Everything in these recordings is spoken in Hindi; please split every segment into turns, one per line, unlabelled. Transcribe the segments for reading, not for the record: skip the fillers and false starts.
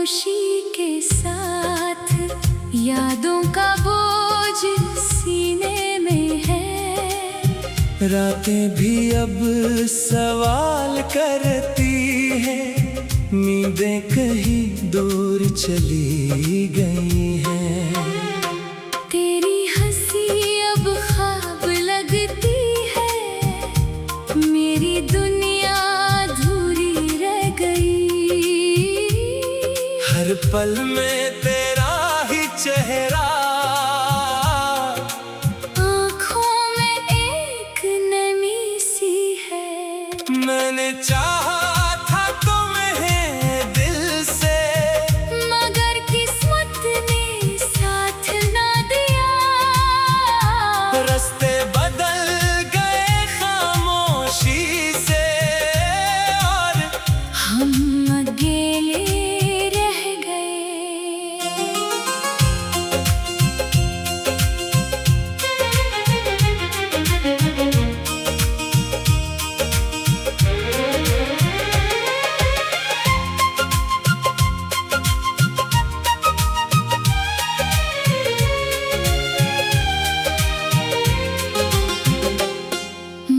खामोशी के साथ यादों का बोझ सीने में है।
रातें भी अब सवाल करती हैं, नींदें कहीं दूर चली गई हैं।
तेरी हंसी अब ख्वाब लगती है, मेरी दुनिया अधूरी रह गई।
हर पल में तेरा ही चेहरा,
आँखों में एक नमी सी है।
मैंने चाहा था तुम्हें दिल से,
मगर किस्मत ने साथ ना दिया।
रास्ते बदल गए खामोशी से, और
हम अकेले रह गए।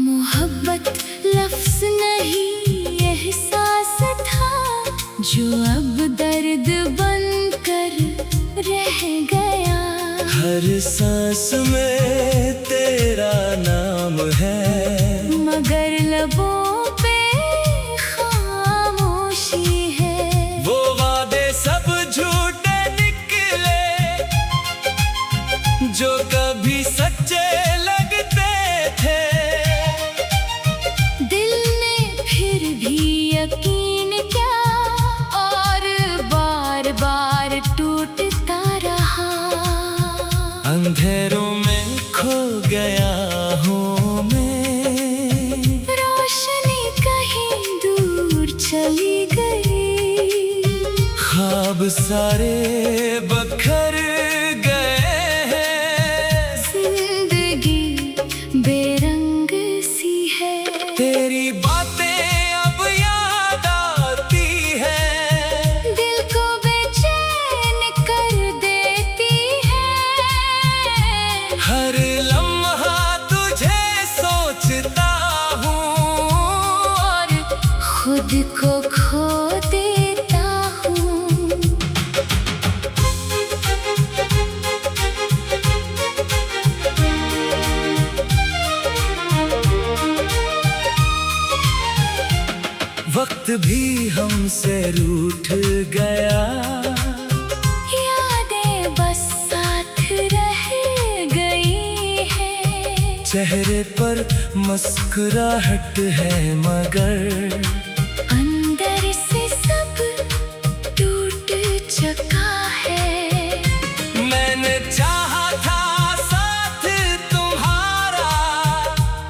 मोहब्बत लफ्ज़ नहीं एहसास था, जो अब दर्द बनकर रह गया।
हर सांस में तेरा नाम है,
मगर लबों पे खामोशी है।
वो वादे सब झूठे निकले, जो कभी सच्चे लगते थे।
दिल ने फिर भी यकीन किया, और बार बार टूटता रहा।
अंधेरों में खो गया हूँ मैं,
रोशनी कहीं दूर चली गई।
ख्वाब सारे बखर गए हैं।
जिंदगी बेरंग सी है।
तेरी बातें अब याद आती हैं,
दिल को बेचैन कर देती है।
हर लम्हा तुझे सोचता हूँ, और
खुद को खो देता हूँ।
वक्त भी हमसे रूठ गया।
यादें बस साथ रह गई है।
चेहरे पर मुस्कुराहट है, मगर
अंदर से सब टूट चुका है।
मैंने चाहा था साथ तुम्हारा,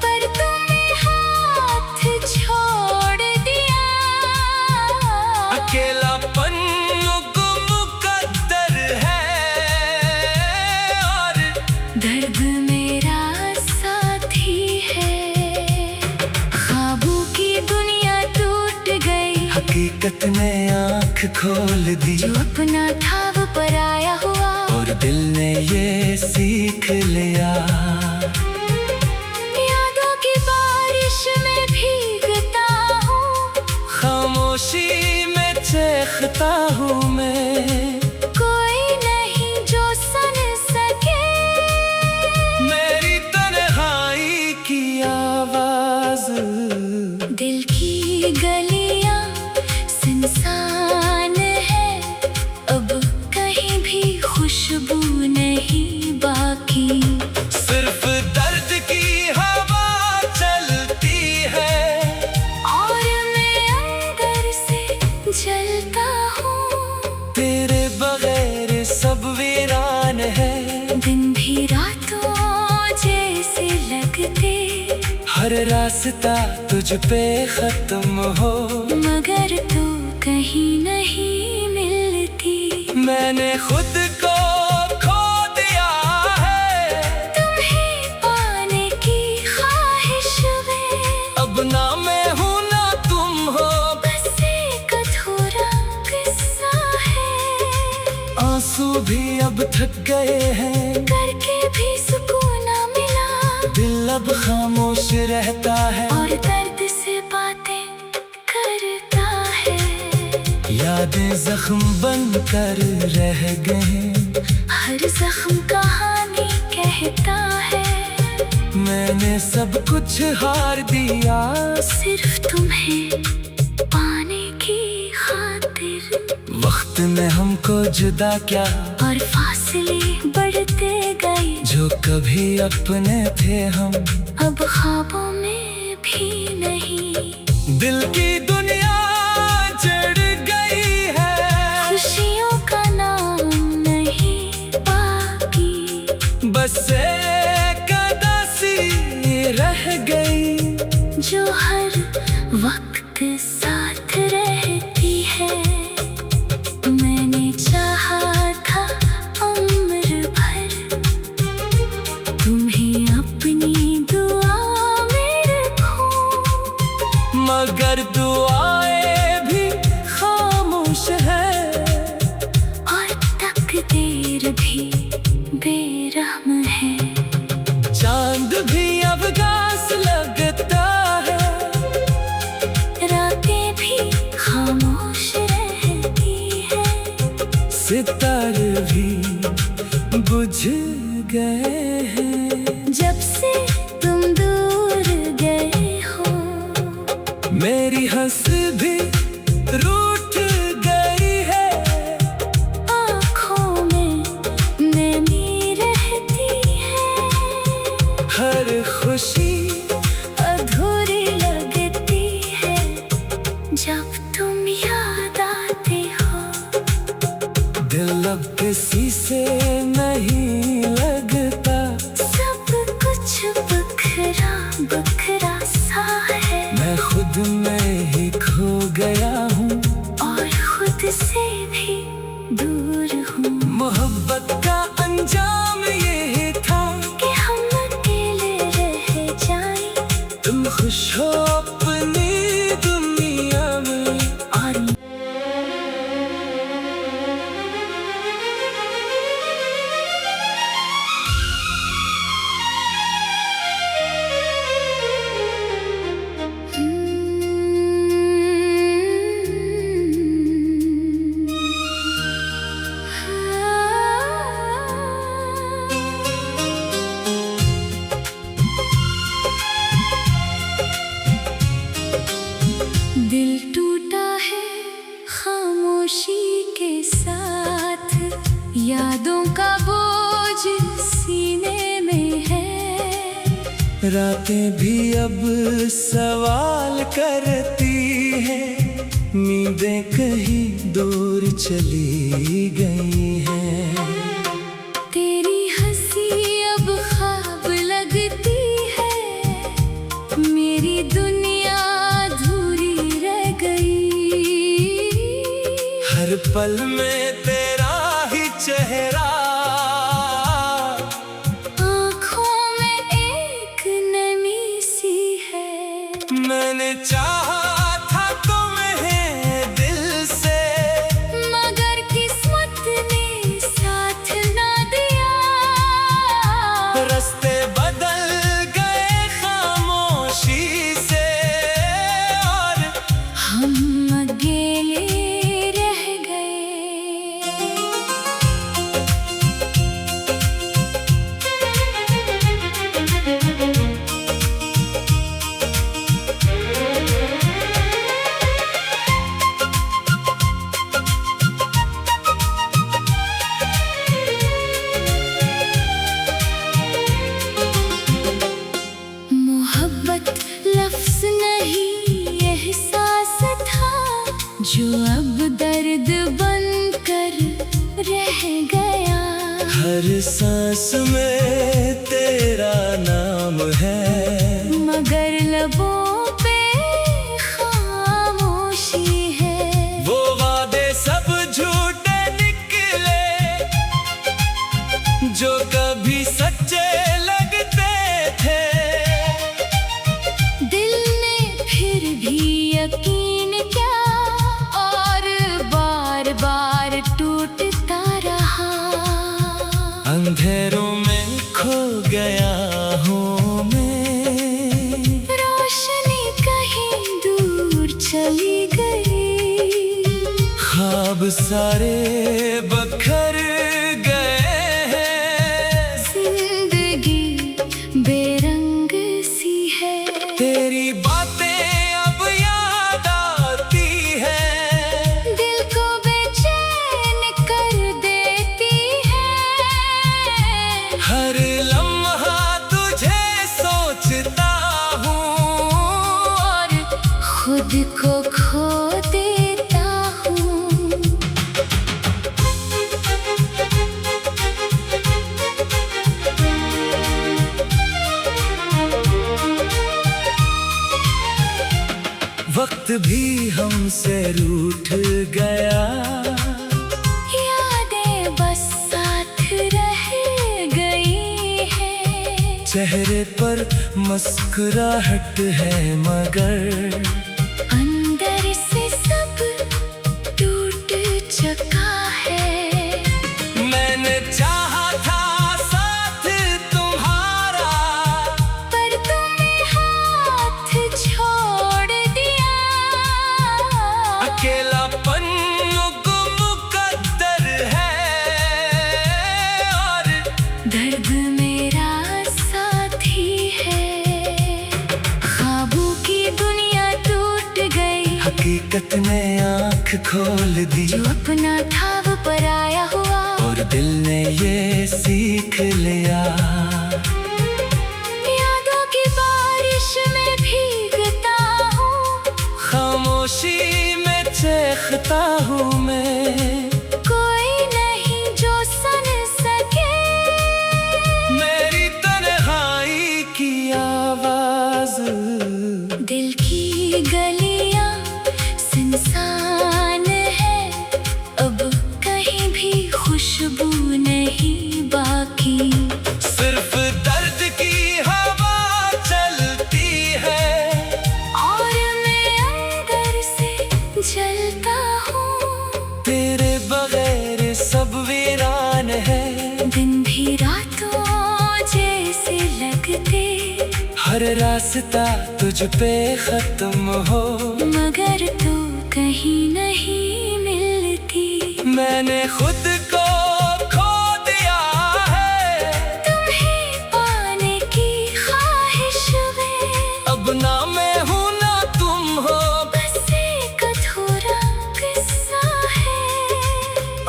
पर तुमने हाथ छोड़ दिया।
अकेलापन मुकद्दर है, और
दर्द मेरा साथी है। ख्वाबों की दुनिया टूट गई,
हकीकत ने आँख खोल दी।
जो अपना था वो पराया हुआ,
और दिल ने ये सीख लिया।
यादों की बारिश में भीगता हूँ।
खामोशी में चीखता हूँ मैं,
कोई नहीं जो सुन सके
मेरी तन्हाई की आवाज।
दिल की गलियां सुनसान है, अब कहीं भी खुशबू नहीं बाकी।
सिर्फ दर्द की हवा चलती है,
और मैं अंदर से जलता हूँ।
तेरे बगैर सब वीरान है।
दिन भी रातों जैसे लगते,
हर रास्ता तुझ पे खत्म हो,
मगर तू कहीं नहीं मिलती।
मैंने खुद को खो दिया है,
तुम्हें पाने की ख्वाहिश में।
अब ना मैं हूँ ना तुम हो।
बस एक अधूरा किस्सा है।
भी अब थक गए हैं,
करके भी सुकून ना मिला।
दिल अब खामोश रहता है
और दर्द से बातें करता है।
यादें जख्म बनकर रह गए,
हर जख्म कहानी कहता है।
मैंने सब कुछ हार दिया,
सिर्फ तुम्हें पाने की खातिर।
वक्त ने हमको जुदा क्या,
और फासले बढ़ते गए।
जो कभी अपने थे हम
अब ख्वाबों में भी नहीं।
दिल की दुनिया जड़ गई है,
खुशियों का नाम नहीं बाकी।
बस एक उदासी रह गई,
जो हर वक्त साथ रहती है। मैंने चाहा था उम्र भर तुम्हें अपनी दुआ में रखूं।
मगर दुआएं भी खामोश है,
और तकदीर भी बेरहम है।
चांद भी अब घास लगता है,
रातें भी खामोश रहती है।
सितारे भी बुझ गए हैं।
जब से तुम दूर गए हो,
मेरी हंस भी रूठ गई है,
आँखों में नमी रहती है।
हर खुशी
अधूरी लगती है, जब तुम याद आते हो।
दिल अब किसी से नहीं लगता,
सब कुछ बखरा बखरा सा है।
मैं खुद में ही खो गया हूँ,
और खुद से भी दूर हूँ।
मोहब्बत का अंजाम ये था
कि हम अकेले रह जाएं।
तुम खुश हो अपनी दुनिया में,
और दिल टूटा है खामोशी के साथ। यादों का बोझ सीने में है।
रातें भी अब सवाल करती हैं, नींदें कहीं दूर चली गई हैं।
तेरी हंसी अब ख्वाब लगती है। मेरी दुनिया अधूरी रह गई।
हर पल में तेरा ही चेहरा,
आँखों में एक नमी सी है।
मैंने चाहा था तुम्हें दिल से,
मगर किस्मत ने साथ ना दिया।
रास्ते बदल गए खामोशी से, और
हम अकेले रह गए। मोहब्बत लफ्ज नहीं एहसास था, जो अब दर्द बनकर रह गया।
हर सांस में तेरा नाम है,
मगर लबों पे खामोशी है।
वो वादे सब झूठे निकले, जो कभी सच्चे लगते थे।
दिल ने फिर भी यकीन किया, और बार बार टूटता रहा।
ख्वाब सारे बखर गए हैं,
जिंदगी बेरंग सी है।
तेरी बातें अब याद आती है,
दिल को बेचैन कर देती है।
हर लम्हा तुझे सोचता हूँ
और खुद को खो देता हूँ।
वक्त भी हमसे रूठ गया,
यादें बस साथ रह गई है।
चेहरे पर मुस्कुराहट है मगर
अंदर से सब टूट चुका है।
मैंने चाहा था साथ तुम्हारा,
पर तुमने हाथ छोड़ दिया।
अकेलापन मुकद्दर है और
दर्द मेरा साथी है। ख्वाबों की दुनिया टूट गई,
हकीकत ने आँख खोल दी,
जो अपना था वो पराया हुआ।
और दिल ने ये सीख लिया।
यादों की बारिश में भीगता हूँ,
खामोशी में चीखता हूँ मैं,
कोई नहीं जो सुन सके
मेरी तन्हाई की आवाज।
दिल की गलियां सुनसान है, अब कहीं भी खुशबू नहीं बाकी।
सिर्फ दर्द की हवा चलती है,
और मैं अंदर से जलता हूँ।
तेरे बगैर सब वीरान है,
दिन भी रातों जैसे लगते,
हर रास्ता तुझ पे खत्म हो।
मगर तू कहीं नहीं मिलती।
मैंने खुद को खो दिया है,
तुम्हें पाने की ख्वाहिश में,
अब ना मैं हूँ ना तुम हो।
बस एक अधूरा किस्सा है।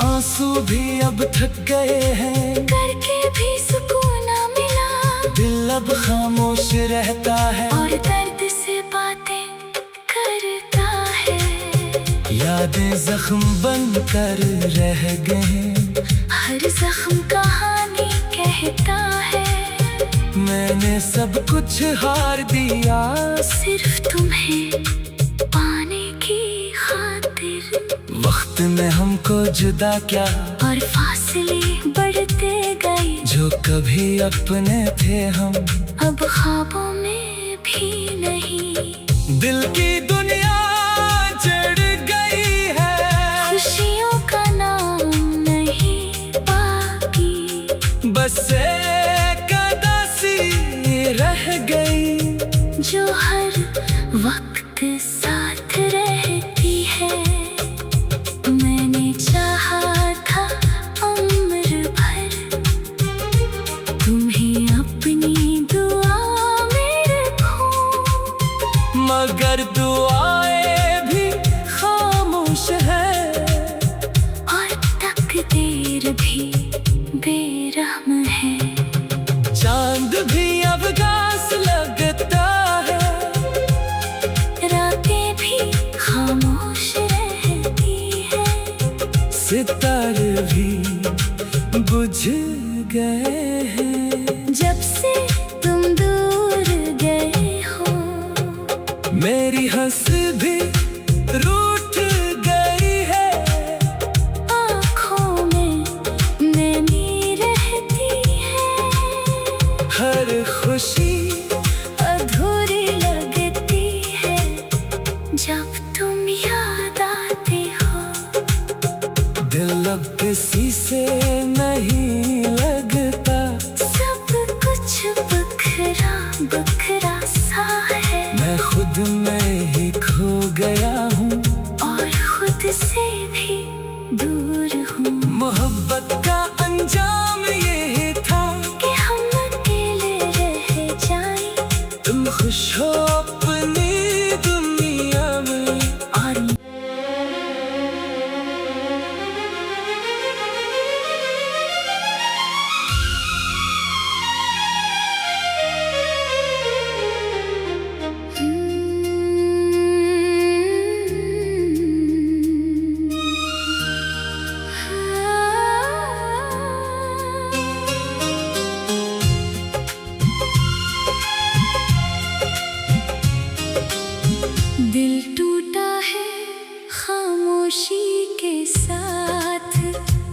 आंसू भी अब थक गए हैं,
करके भी सुकून ना मिला।
दिल अब खामोश रहता है,
और दर्द से बातें करता है।
यादें जख्म बन कर रह गए।
हर जख्म कहानी कहता है,
मैंने सब कुछ हार दिया,
सिर्फ तुम्हें पाने की खातिर।
वक्त ने हमको जुदा क्या,
और फासले बढ़ते गए,
जो कभी अपने थे हम
अब ख्वाबों में भी नहीं।
दिल की दुनिया जड़ गई है,
खुशियों का नाम नहीं बाकी।
बस एक उदासी रह गई,
जो हर वक्त साथ रहती है। मैंने चाहा था उम्र भर तुम्हें अपनी दुआ में रखूं,
मगर दुआएं भी खामोश है,
और तकदीर भी बेरहम है।
चांद भी अब घास लगता है,
रातें भी खामोश रहती है।
सितारे भी बुझ गए हैं।
जब से तुम दूर गए हो,
मेरी हंस भी रूठ गई है,
आँखों में नमी रहती है।
हर खुशी
अधूरी लगती है, जब तुम याद आते हो।
दिल अब किसी से नहीं लगता,
सब कुछ बखरा बखरा सा है।
मैं खुद में ही खो गया हूँ,
और खुद से भी दूर हूँ।
मोहब्बत का अंजाम ये था
कि हम अकेले रह जाएं।
तुम खुश हो अपनी दुनिया में
और दिल टूटा है खामोशी के साथ,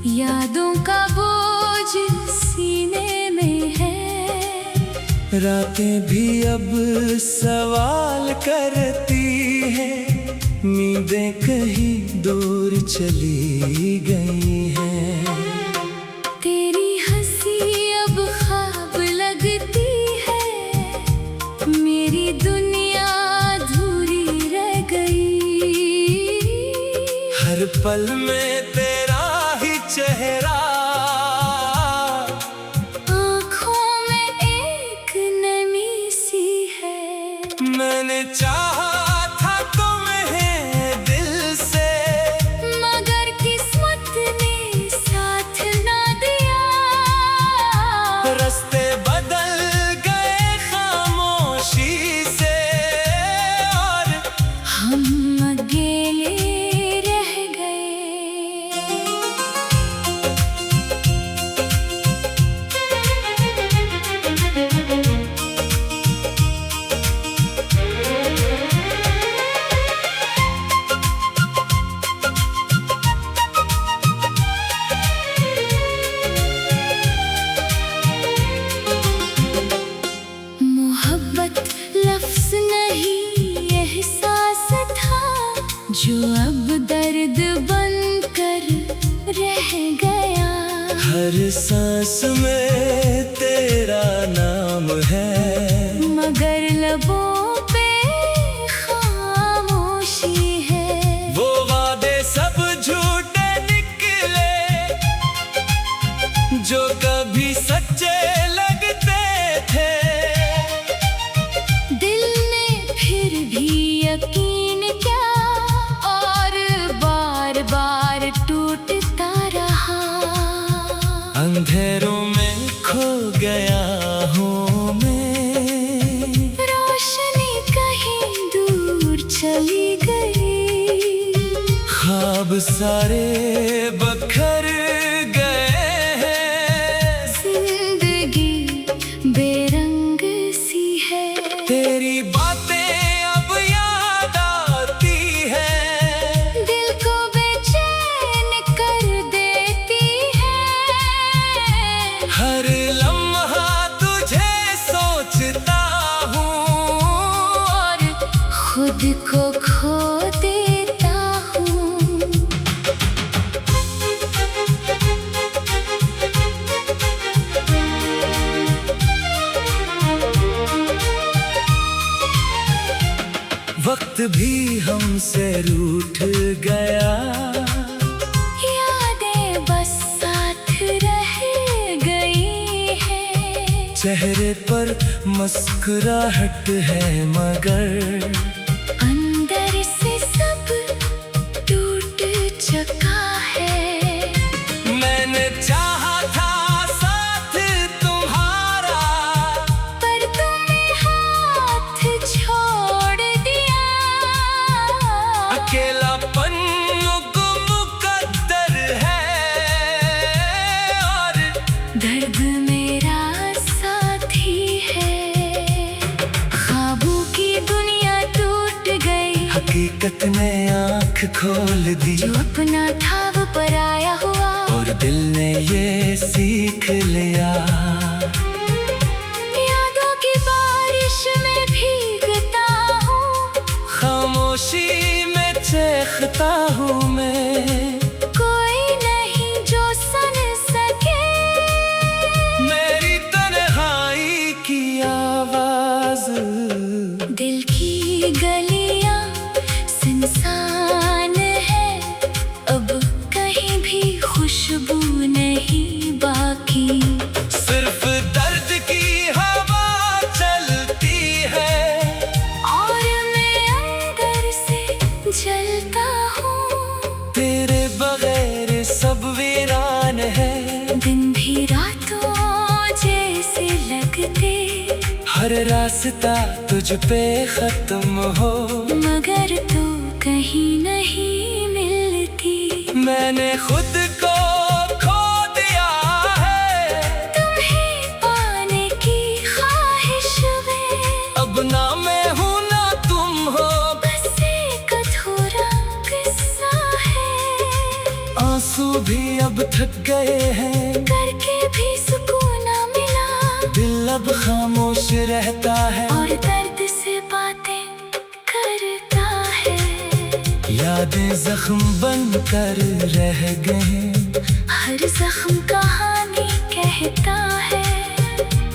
यादों का बोझ सीने में है।
रातें भी अब सवाल करती हैं, नींदें कहीं दूर चली गई हैं।
तेरी हंसी अब ख्वाब लगती है, मेरी दुनिया अधूरी रह गई।
हर पल में तेरा ही चेहरा,
आँखों में एक नमी सी है।
मैंने चाहा था तुम्हें दिल से,
मगर किस्मत ने साथ ना दिया।
रास्ते बदल गए खामोशी से, और
हम अकेले रह गए। मोहब्बत लफ्ज़ नहीं एहसास था, जो अब दर्द बनकर रह गया।
हर सांस में तेरा नाम है,
मगर लबों पे खामोशी है।
वो वादे सब झूठे निकले जो कभी सच्चे लगते थे।
दिल ने फिर भी यकीन किया, और बार बार टूटता रहा।
अंधेरों में खो गया हूँ मैं,
रोशनी कहीं दूर चली गई।
ख्वाब सारे बखर गए हैं।
जिंदगी बेरंग सी है।
तेरी बातें अब याद आती हैं,
दिल को बेचैन कर देती है।
हर लम्हा तुझे सोचता हूँ,
और खुद को खो देता हूँ।
वक्त भी हमसे रूठ गया,
यादें बस साथ रह गई है।
चेहरे पर मुस्कुराहट है मगर
अंदर से सब टूट चुका है।
मैंने चाहा था साथ तुम्हारा,
पर तुमने हाथ छोड़ दिया।
अकेलापन मुकद्दर है, और
दर्द मेरा साथी है। ख्वाबों की दुनिया टूट गई,
हकीकत ने आँख खोल दी।
जो अपना था वो पराया हुआ,
और दिल ने ये सीख लिया।
यादों की बारिश में भीगता हूँ।
खामोशी में चेखता हूँ मैं,
कोई नहीं जो सुन सके
मेरी तन्हाई की आवाज।
दिल की गलियां सुनसान है, अब दिन भी रातों जैसे लगते,
हर रास्ता तुझ पे खत्म हो,
मगर तू कहीं नहीं मिलती।
मैंने खुद को खो दिया है
तुम्हें पाने की ख्वाहिश में,
अब ना मैं हूँ ना तुम हो,
बस एक अधूरा किस्सा है।
आंसू भी अब थक गए हैं,
करके भी सुकून ना मिला,
दिल अब खामोश रहता है,
और दर्द से बातें करता है।
यादें जख्म बनकर रह गए,
हर जख्म कहानी कहता है,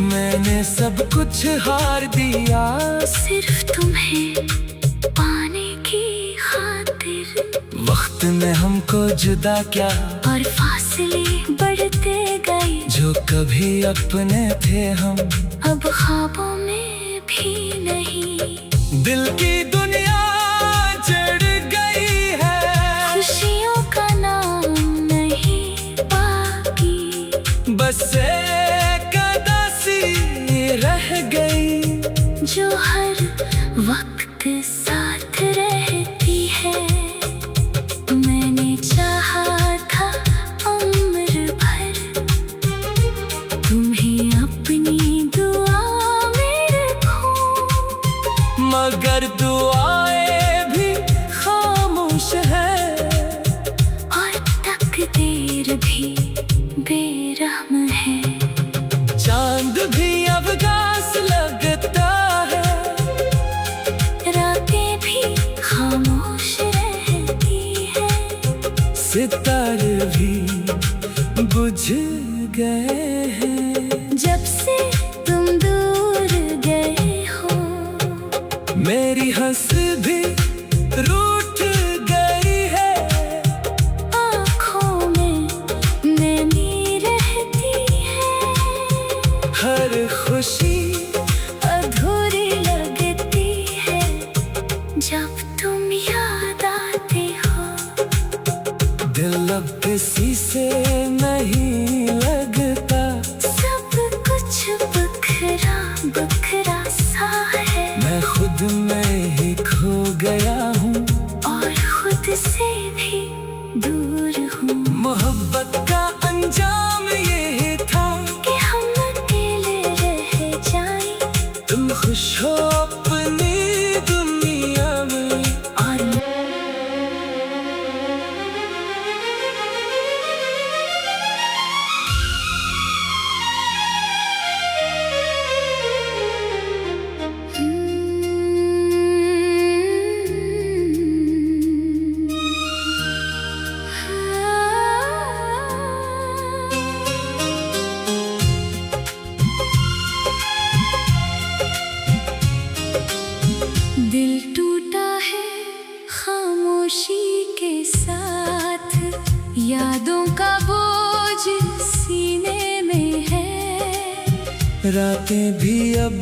मैंने सब कुछ हार दिया,
सिर्फ तुम्हें पाने की खातिर।
वक्त ने हमको जुदा क्या,
और फासले बढ़ते गए,
जो कभी अपने थे हम
अब ख्वाबों में भी नहीं।
दिल की दुनिया जड़ गई है,
खुशियों का नाम नहीं बाकी,
बस एक उदासी रह गई,
जो हर वक्त साथ रहती है। मैंने चाहा था उम्र भर तुम्हें अपनी दुआ में रखूं,
मगर दुआएं भी खामोश है,
और तकदीर भी बेरहम है।
चांद भी अब घास लगता है,
रातें भी खामोश रहती है,
सितारे भी बुझ गए हैं,
जब से तुम दूर गए हो।
मेरी हंस भी रूठ गई है,
आँखों में नमी रहती है,
हर खुशी
अधूरी लगती है, जब तुम याद आते हो।
दिल अब किसी से नहीं लगता,
सब कुछ बखरा बखरा सा है,
मैं खुद में ही खो गया हूँ,
और खुद से भी दूर हूँ।
मोहब्बत का अंजाम ये था
कि हम अकेले रह जाएं,
तुम खुश हो अपनी दुनिया में,
और दिल टूटा है खामोशी के साथ, यादों का बोझ सीने में है।
रातें भी अब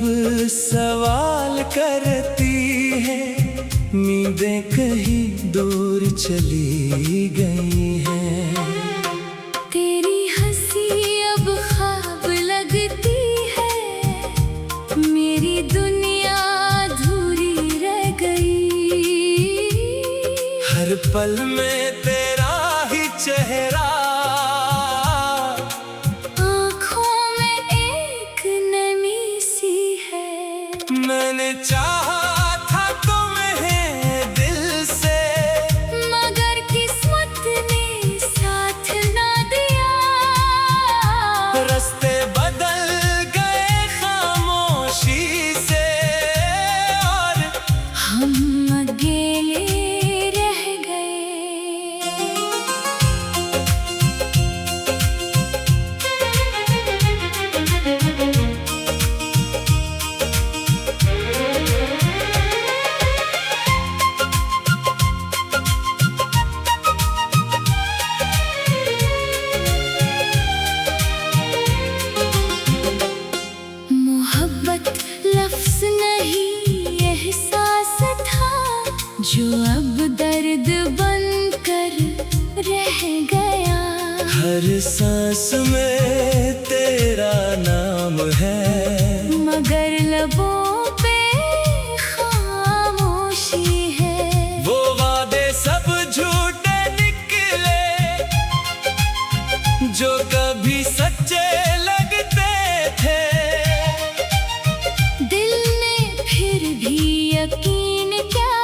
सवाल करती हैं, नींदें कहीं दूर चली गई हैं,
तेरी हंसी अब ख्वाब लगती है, मेरी दुनिया अधूरी रह गई।
हर पल में तेरा ही चेहरा,
आँखों में एक नमी सी है,
मैंने चाहा था तुम्हें दिल से,
मगर किस्मत ने साथ ना दिया।
रास्ते बदल गए खामोशी से, और
हम अकेले रह गए। मोहब्बत लफ्ज़ नहीं एहसास था, जो अब दर्द बनकर रह गया।
हर सांस में तेरा नाम है,
मगर लबों पे खामोशी है।
वो वादे सब झूठे निकले जो कभी सच्चे लगते थे।
दिल ने फिर भी यकीन किया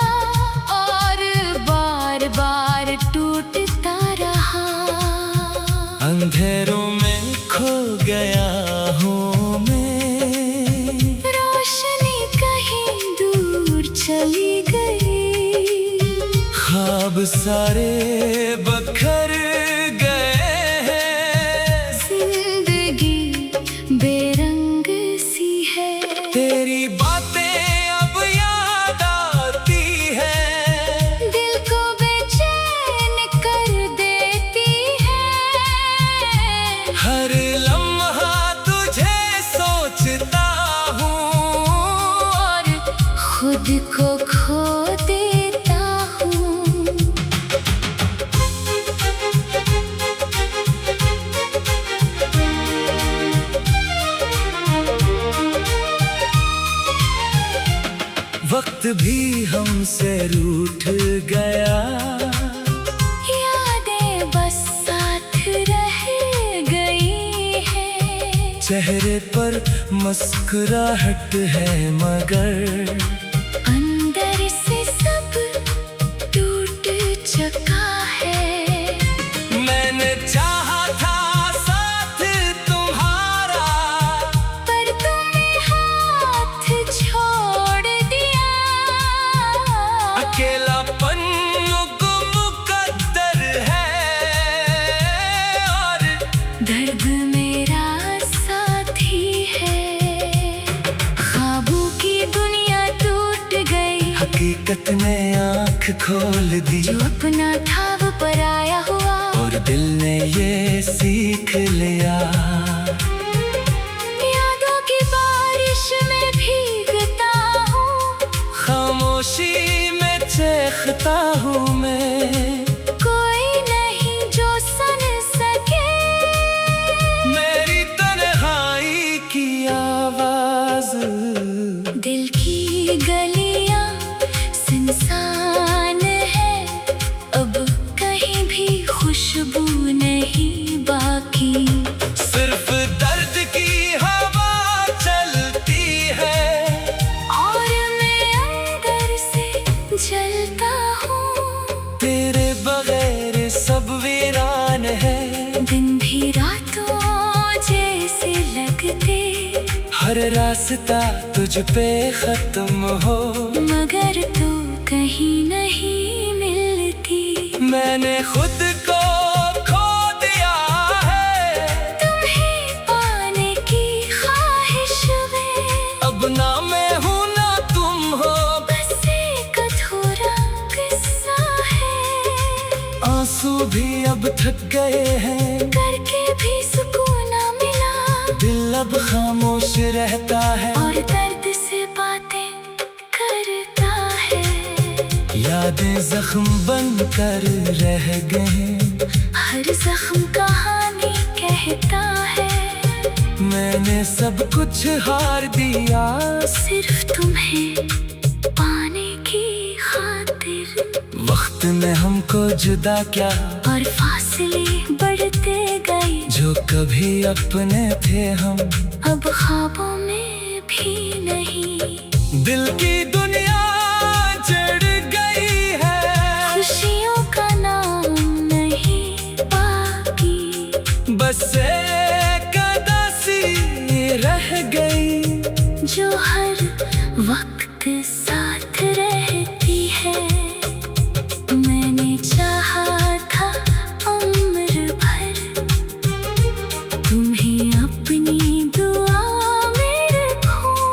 और बार बार टूटता रहा।
अंधेरों में खो गया हूँ मैं,
रोशनी कहीं दूर चली गई।
ख्वाब सारे बखर गए हैं।
जिंदगी बेरंग सी है।
तेरी बातें अब याद आती है,
दिल को बेचैन कर देती है।
हर लम्हा तुझे सोचता हूँ
और खुद को खो देता हूँ।
वक्त भी हमसे रूठ गया,
यादें बस साथ रह गई है।
चेहरे पर मुस्कुराहट है मगर
अंदर से सब टूट चुका है।
मैंने चाहा था साथ तुम्हारा,
पर तुमने हाथ छोड़ दिया।
अकेलापन मुकद्दर है और
दर्द मेरा साथी है। ख्वाबों की दुनिया टूट गई,
हकीकत ने आँख खोल दी।
जो अपना था वो पराया हुआ।
और दिल ने ये सीख लिया,
यादों की बारिश में भीगता हूँ।
खामोशी में चीखता हूँ मैं।
कोई नहीं जो सुन सके
मेरी तन्हाई की आवाज।
दिल की गलियां सुनसान है, अब कहीं भी खुशबू नहीं बाकी।
सिर्फ दर्द की हवा चलती है
और मैं अंदर से जलता हूँ।
तेरे बगैर सब वीरान है,
दिन भी रातों जैसे लगते।
हर रास्ता तुझ पे खत्म हो,
मगर तू कहीं नहीं मिलती।
मैंने खुद को खो दिया है
तुम्हें पाने की ख्वाहिश में।
अब ना मैं हूँ ना तुम हो,
बस एक अधूरा किस्सा है।
आंसू भी अब थक गए हैं,
करके भी सुकून ना मिला।
दिल अब खामोश रहता है
और दर्द से बातें करता है।
यादें जख्म बनकर रह गए।
हर जख्म कहानी कहता है।
मैंने सब कुछ हार दिया,
सिर्फ तुम्हें पाने की खातिर।
वक्त ने हमको जुदा किया
और फासले बढ़ते गए।
जो कभी अपने थे हम
अब ख्वाबों में भी नहीं।
दिल की दुनिया जड़ गई है,
खुशियों का नाम नहीं बाकी।
बस एक उदासी रह गई
जो हर वक्त साथ रहती है। मैंने चाहा था उम्र भर तुम्हें अपनी दुआ में रखूं।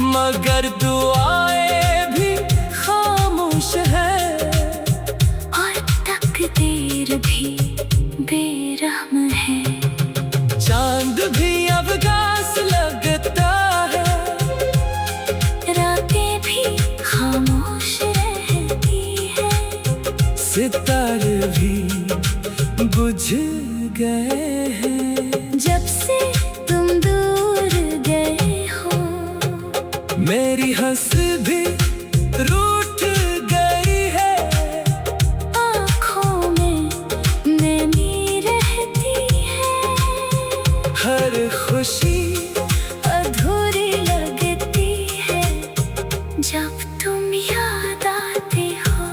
मगर दुआएं भी खामोश है
और तकदीर भी बेरहम है।
चांद भी अब घास लगता है,
रातें भी खामोश रहती है।
सितारे भी बुझ गए हैं।
जब से तुम दूर गए हो,
मेरी हंसी भी रूठ गई है।
आँखों में नमी रहती है,
हर खुशी
अधूरी लगती है जब तुम याद आते हो।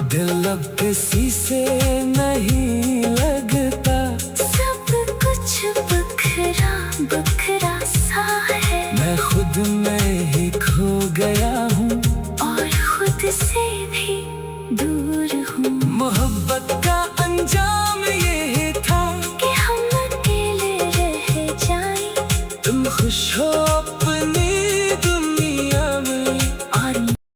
दिल अब किसी से नहीं लगता,
सब कुछ बखरा बखरा सा है।
मैं खुद में ही खो गया हूँ
और खुद से भी दूर हूँ।
मोहब्बत